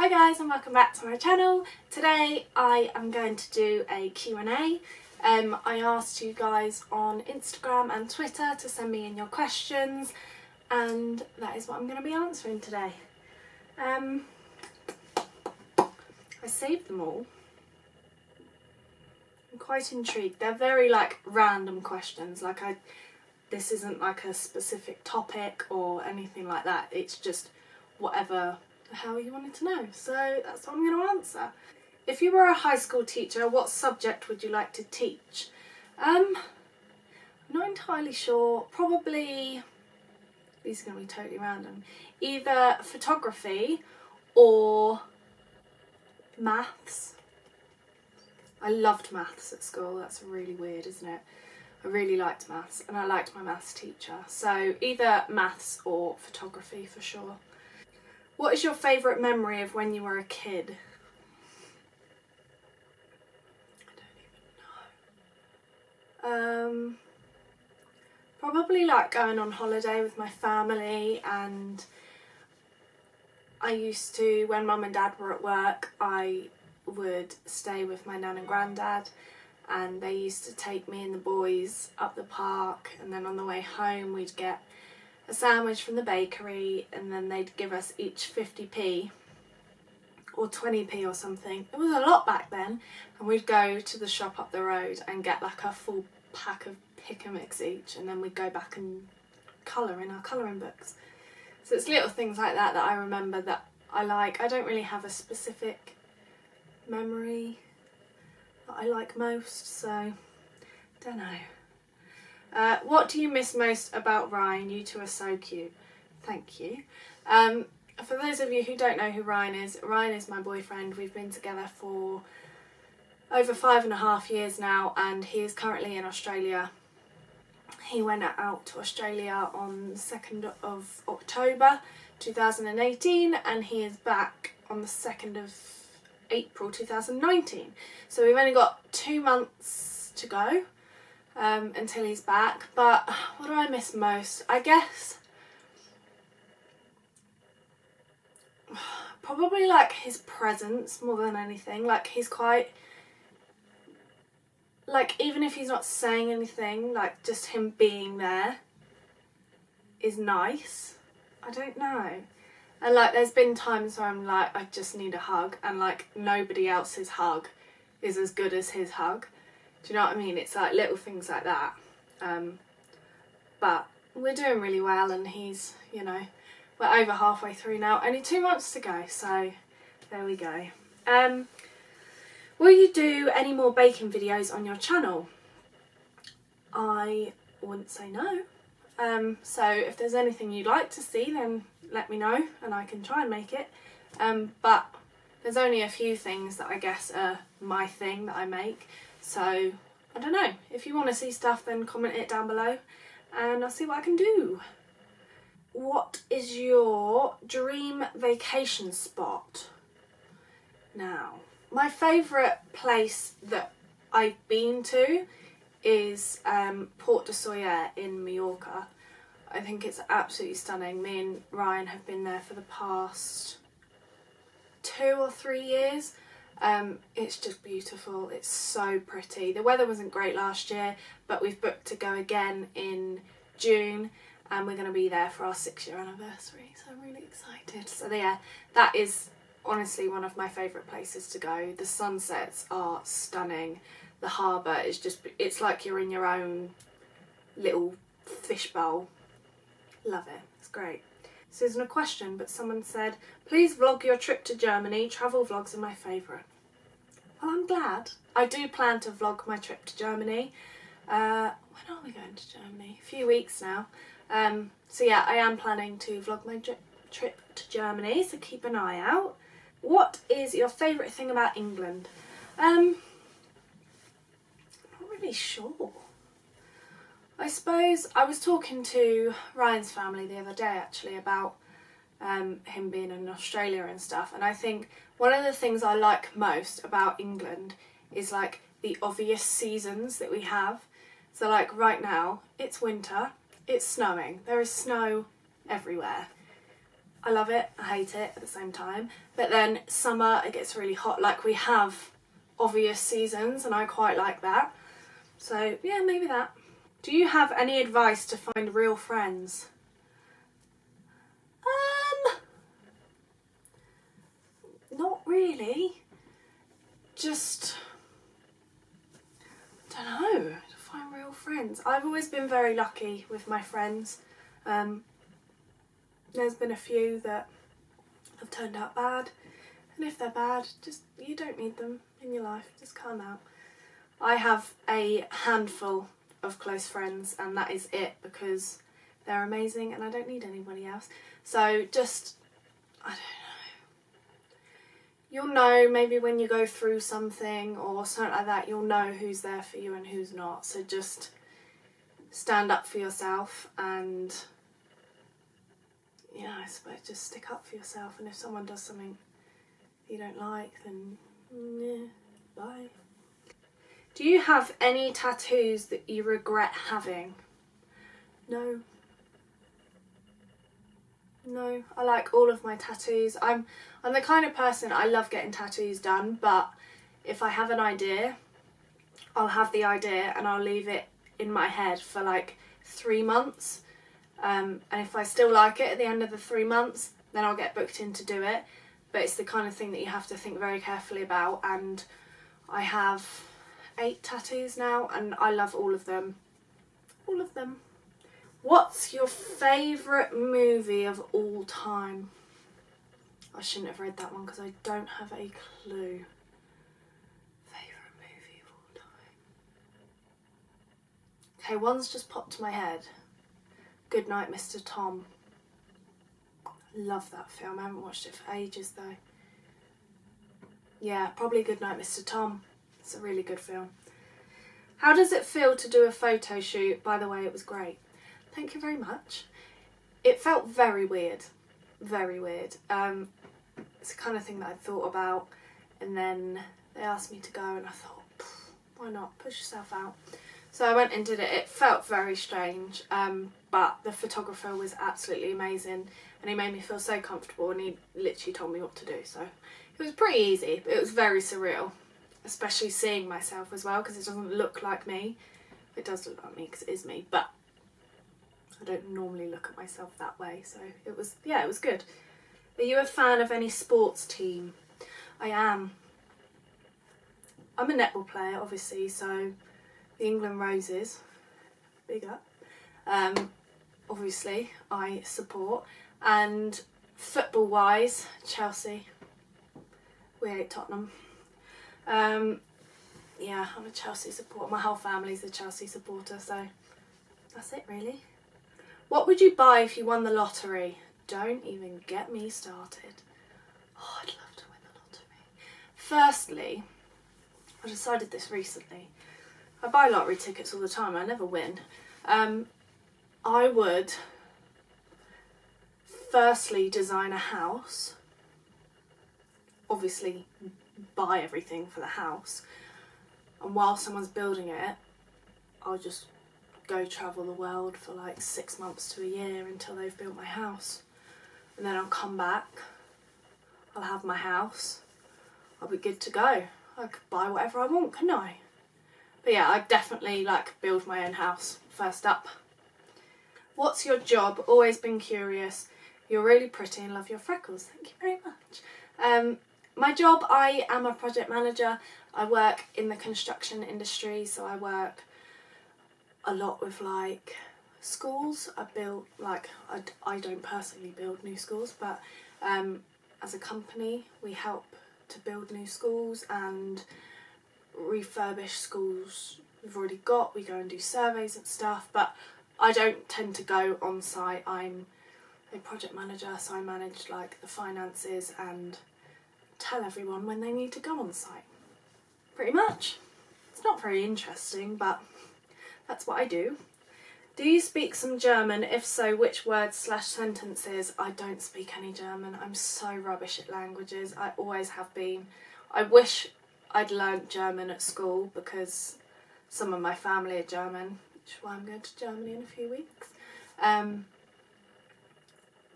Hi guys and welcome back to my channel. Today I am going to do a Q&A. I asked you guys on Instagram and Twitter to send me in your questions and that is what I'm going to be answering today. I saved them all. I'm quite intrigued. They're very random questions. This isn't like a specific topic or anything like that. It's just whatever the hell you wanted to know. So that's what I'm going to answer. If you were a high school teacher, what subject would you like to teach? I'm not entirely sure. Probably, these are going to be totally random, either photography or maths. I loved maths at school. That's really weird, isn't it? I really liked maths and I liked my maths teacher. So either maths or photography for sure. What is your favourite memory of when you were a kid? I don't even know. Probably going on holiday with my family, and I used to, when mum and dad were at work, I would stay with my nan and granddad, and they used to take me and the boys up the park, and then on the way home we'd get a sandwich from the bakery and then they'd give us each 50p or 20p or something. It was a lot back then, and we'd go to the shop up the road and get a full pack of pick and mix each, and then we'd go back and colour in our colouring books. So it's little things like that that I remember that I like. I don't really have a specific memory that I like most, so don't know. What do you miss most about Ryan? You two are so cute. Thank you. For those of you who don't know who Ryan is my boyfriend. We've been together for over 5.5 years now, and he is currently in Australia. He went out to Australia on the 2nd of October 2018 and he is back on the 2nd of April 2019. So we've only got 2 months to go until he's back. But what do I miss most? I guess probably his presence more than anything. He's quite, even if he's not saying anything, just him being there is nice. I don't know. And there's been times where I'm I just need a hug, and nobody else's hug is as good as his hug. Do you know what I mean? It's little things like that. But we're doing really well, and he's, we're over halfway through now. Only 2 months to go, so there we go. Will you do any more baking videos on your channel? I wouldn't say no. So if there's anything you'd like to see, then let me know and I can try and make it. But there's only a few things that I guess are my thing that I make. So I don't know. If you want to see stuff, then comment it down below and I'll see what I can do. What is your dream vacation spot? Now, my favourite place that I've been to is Port de Soyer in Mallorca. I think it's absolutely stunning. Me and Ryan have been there for the past 2 or 3 years. It's just beautiful. It's so pretty. The weather wasn't great last year, but we've booked to go again in June and we're going to be there for our 6-year anniversary, so I'm really excited. So yeah, that is honestly one of my favourite places to go. The sunsets are stunning. The harbour is just, it's like you're in your own little fishbowl. Love it. It's great. This isn't a question, but someone said, please vlog your trip to Germany. Travel vlogs are my favourite. Well, I'm glad. I do plan to vlog my trip to Germany. When are we going to Germany? A few weeks now. So yeah, I am planning to vlog my trip to Germany, so keep an eye out. What is your favourite thing about England? I'm not really sure. I suppose I was talking to Ryan's family the other day actually about him being in Australia and stuff, and I think one of the things I like most about England is the obvious seasons that we have. So right now it's winter, it's snowing, there is snow everywhere. I love it, I hate it at the same time. But then summer, it gets really hot. Like, we have obvious seasons and I quite like that. So yeah, maybe that. Do you have any advice to find real friends? Not really. Just, I don't know, to find real friends. I've always been very lucky with my friends. There's been a few that have turned out bad, and if they're bad, just, you don't need them in your life, just calm out. I have a handful of close friends and that is it, because they're amazing and I don't need anybody else. So just, I don't know. You'll know maybe when you go through something or something like that, you'll know who's there for you and who's not. So just stand up for yourself and, yeah, I suppose just stick up for yourself. And if someone does something you don't like, then yeah, bye. Do you have any tattoos that you regret having? No. No, I like all of my tattoos. I'm the kind of person, I love getting tattoos done, but if I have an idea, I'll have the idea and I'll leave it in my head for like 3 months. And if I still like it at the end of the 3 months, then I'll get booked in to do it. But it's the kind of thing that you have to think very carefully about, and I have 8 tattoos now and I love all of them. All of them. What's your favourite movie of all time? I shouldn't have read that one because I don't have a clue. Favourite movie of all time. Okay, one's just popped to my head. Goodnight, Mr. Tom. Love that film. I haven't watched it for ages though. Yeah, probably Goodnight, Mr. Tom. It's a really good film. How does it feel to do a photo shoot? By the way, it was great. Thank you very much. It felt very weird. Very weird. It's the kind of thing that I thought about, and then they asked me to go and I thought, why not? Push yourself out. So I went and did it. It felt very strange, but the photographer was absolutely amazing and he made me feel so comfortable and he literally told me what to do. So it was pretty easy, but it was very surreal, especially seeing myself as well, because it doesn't look like me. It does look like me because it is me, but I don't normally look at myself that way, so it was, yeah, it was good. Are you a fan of any sports team? I am. I'm a netball player, obviously, so the England Roses, big up, obviously I support. And football wise, Chelsea. We hate Tottenham. Yeah, I'm a Chelsea supporter. My whole family's a Chelsea supporter, so that's it really. What would you buy if you won the lottery? Don't even get me started. Oh, I'd love to win the lottery. Firstly, I decided this recently. I buy lottery tickets all the time. I never win. I would firstly design a house. Obviously, buy everything for the house. And while someone's building it, I'll just go travel the world for like 6 months to a year until they've built my house. And then I'll come back, I'll have my house, I'll be good to go. I could buy whatever I want, couldn't I? But yeah, I'd definitely like build my own house first up. What's your job? Always been curious. You're really pretty and love your freckles. Thank you very much. My job, I am a project manager. I work in the construction industry, so I work a lot with like schools. I build, like, I don't personally build new schools, but as a company we help to build new schools and refurbish schools we've already got. We go and do surveys and stuff, but I don't tend to go on site. I'm a project manager, so I manage like the finances and tell everyone when they need to go on site. Pretty much. It's not very interesting, but that's what I do. Do you speak some German? If so, which words/sentences? I don't speak any German. I'm so rubbish at languages. I always have been. I wish I'd learnt German at school because some of my family are German, which is why I'm going to Germany in a few weeks.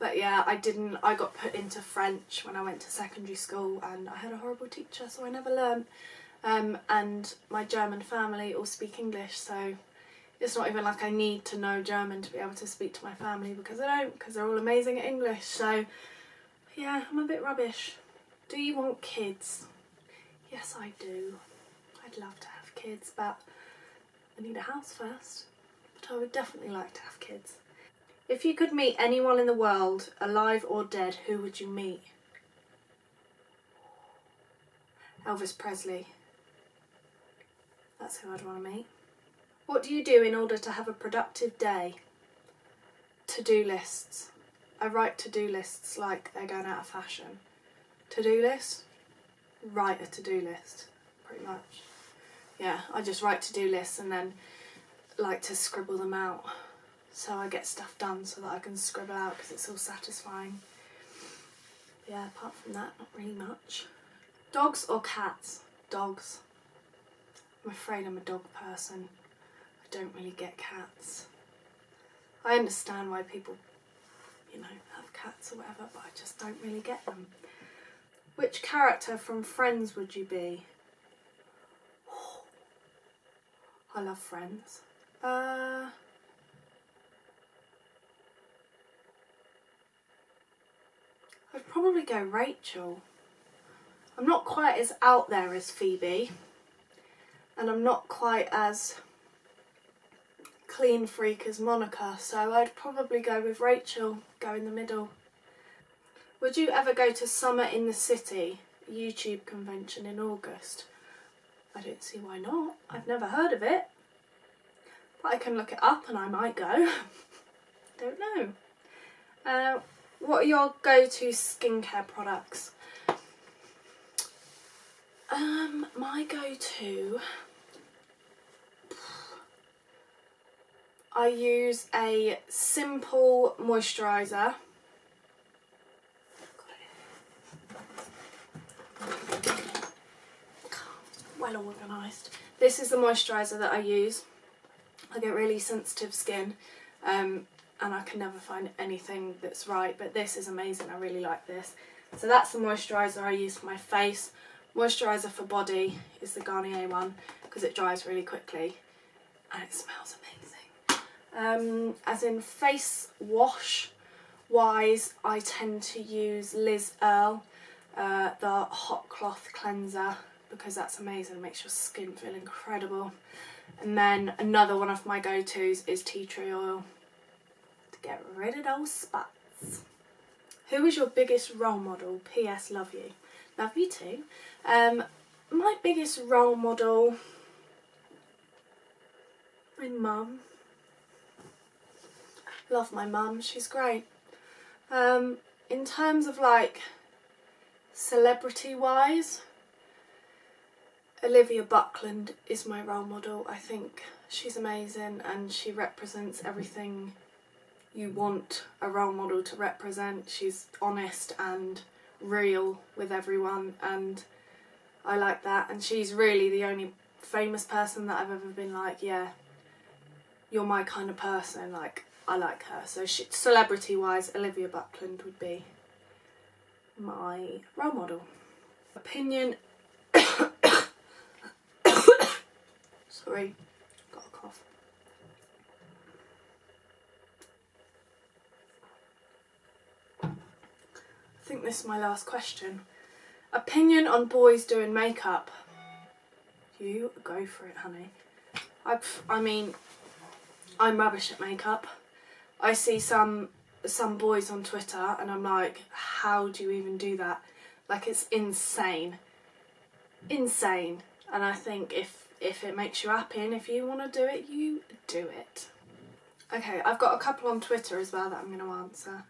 But yeah, I got put into French when I went to secondary school, and I had a horrible teacher, so I never learned. And my German family all speak English, so it's not even like I need to know German to be able to speak to my family, because I don't, because they're all amazing at English. So yeah, I'm a bit rubbish. Do you want kids? Yes, I do. I'd love to have kids, but I need a house first. But I would definitely like to have kids. If you could meet anyone in the world, alive or dead, who would you meet? Elvis Presley. That's who I'd want to meet. What do you do in order to have a productive day? To-do lists. I write to-do lists like they're going out of fashion. To-do list? Write a to-do list, pretty much. Yeah, I just write to-do lists and then like to scribble them out, so I get stuff done so that I can scribble out, because it's all satisfying. Yeah, apart from that, not really much. Dogs or cats? Dogs. I'm afraid I'm a dog person. I don't really get cats. I understand why people, have cats or whatever, but I just don't really get them. Which character from Friends would you be? I love Friends. I'd probably go Rachel. I'm not quite as out there as Phoebe, and I'm not quite as clean freak as Monica, so I'd probably go with Rachel, go in the middle. Would you ever go to Summer in the City, YouTube convention in August? I don't see why not. I've never heard of it, but I can look it up and I might go. Don't know. What are your go-to skincare products? My go-to, I use a simple moisturiser. Well organised. This is the moisturiser that I use. I get really sensitive skin, and I can never find anything that's right, but this is amazing. I really like this. So that's the moisturiser I use for my face. Moisturiser for body is the Garnier one, because it dries really quickly and it smells amazing. As in face wash wise, I tend to use Liz Earle, the Hot Cloth Cleanser, because that's amazing. It makes your skin feel incredible. And then another one of my go-tos is tea tree oil to get rid of those spots. Who is your biggest role model? PS, love you. Love you too. My biggest role model, my mum. Love my mum, she's great. In terms of like celebrity wise, Olivia Buckland is my role model. I think she's amazing and she represents everything you want a role model to represent. She's honest and real with everyone, and I like that. And she's really the only famous person that I've ever been like, yeah, you're my kind of person, like I like her. So celebrity wise, Olivia Buckland would be my role model. Opinion sorry, got a cough. I think this is my last question. Opinion on boys doing makeup. You go for it, honey. I mean, I'm rubbish at makeup. I see some boys on Twitter and I'm like, how do you even do that? Like, it's insane. Insane. And I think if it makes you happy and if you want to do it, you do it. Okay, I've got a couple on Twitter as well that I'm going to answer.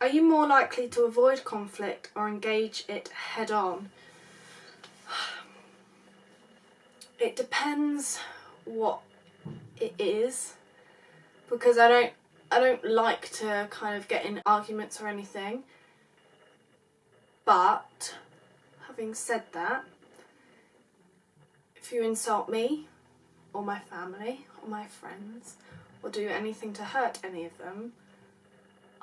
Are you more likely to avoid conflict or engage it head on? It depends what it is, because I don't like to kind of get in arguments or anything. But having said that, if you insult me or my family or my friends or do anything to hurt any of them,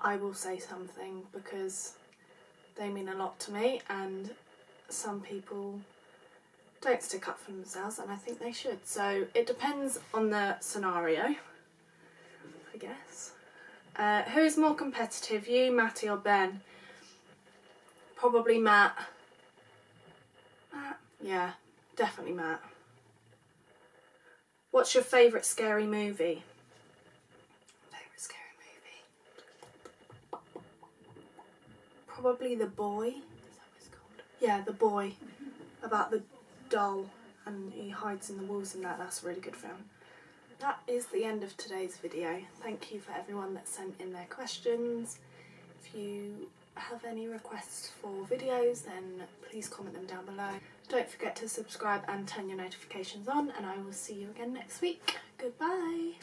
I will say something because they mean a lot to me, and some people don't stick up for themselves, and I think they should. So it depends on the scenario, I guess. Who's more competitive, you, Matty, or Ben? Probably Matt. Matt? Yeah, definitely Matt. What's your favourite scary movie? Favourite scary movie? Probably The Boy. Is that what it's called? Yeah, The Boy. About the doll and he hides in the walls and that. That's a really good film. That is the end of today's video. Thank you for everyone that sent in their questions. If you have any requests for videos, then please comment them down below. Don't forget to subscribe and turn your notifications on, and I will see you again next week. Goodbye.